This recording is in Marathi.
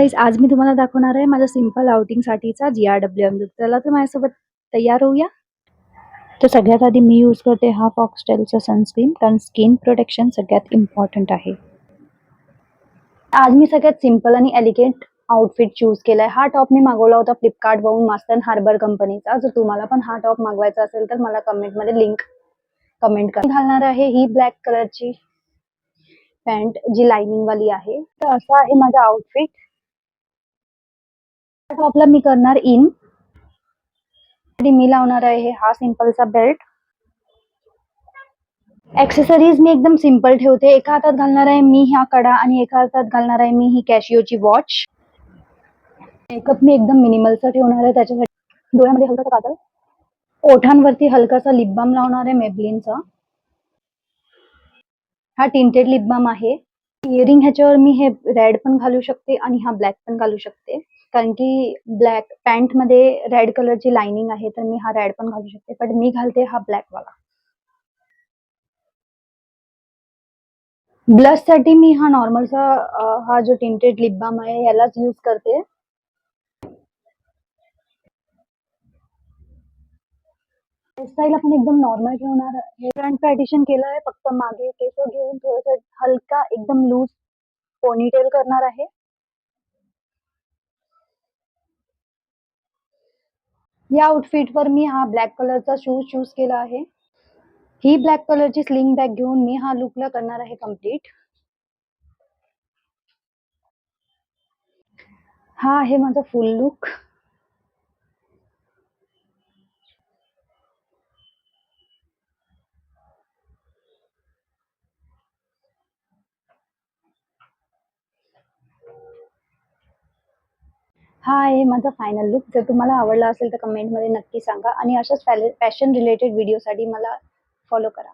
गाईज, आज मी तुम्हाला दाखवणार आहे माझा सिंपल आउटिंगसाठीचा GRWM लूक. चला तर माझ्यासोबत तयार होऊया. तर सगळ्यात आधी मी यूज करते हा फॉक्सटेलचा सनस्क्रीन, कारण स्किन प्रोटेक्शन सगळ्यात इम्पॉर्टंट आहे. आज मी सगळ्यात सिंपल आणि एलिगंट आउटफिट चूज केलाय. हा टॉप मी मागवला होता फ्लिपकार्टवरून, मास्टर हार्बर कंपनीचा. जर तुम्हाला पण हा टॉप मागवायचा असेल तर मला कमेंटमध्ये लिंक कमेंट करा. घालणार आहे ही ब्लॅक कलरची पॅन्ट जी लाइनिंग वाली आहे. तर असा आहे माझा आउटफिट. टॉपला मी करणार इन. मी लावणार आहे हा सिंपलचा बेल्ट. ॲक्सेसरीज मी एकदम सिंपल ठेवते. एका हातात घालणार आहे मी ह्या कडा आणि एका हातात घालणार आहे मी ही कॅशिओची वॉच. मेकअप मी एकदम मिनिमलचा ठेवणार आहे. त्याच्यासाठी डोळ्यामध्ये हलकासा काजल, ओठांवरती हलकासा लिप बाम लावणार आहे मेबलिनचा. हा टिंटेड लिप बाम आहे. इयरिंग ह्याच्यावर मी हे रेड पण घालू शकते आणि हा ब्लॅक पण घालू शकते, कारण की ब्लॅक पॅन्ट मध्ये रेड कलरची लाइनिंग आहे, तर मी हा रेड पण घालू शकते, पण मी घालते हा ब्लॅक वाला. ब्लश साठी मी हा नॉर्मलचा हा जो टिंटेड लिप बाम आहे यालाच यूज करते. हेअरस्टाईल आपण एकदम नॉर्मल ठेवणार आहे. फ्रंट पॅडिशन केलं आहे, फक्त मागे केस घेऊन थोडंसं हलका एकदम लूज पोनीटेल करणार आहे. या आउटफिटवर मी हा ब्लॅक कलरचा शूज चूज केला आहे. ही ब्लॅक कलरची स्लिंग बॅग घेऊन मी हा लुकला करणार आहे कंप्लीट. हा आहे माझा फुल लुक. हा आहे माझा फायनल लुक. जर तुम्हाला आवडला असेल तर कमेंटमध्ये नक्की सांगा आणि अशाच फॅशन रिलेटेड व्हिडिओसाठी मला फॉलो करा.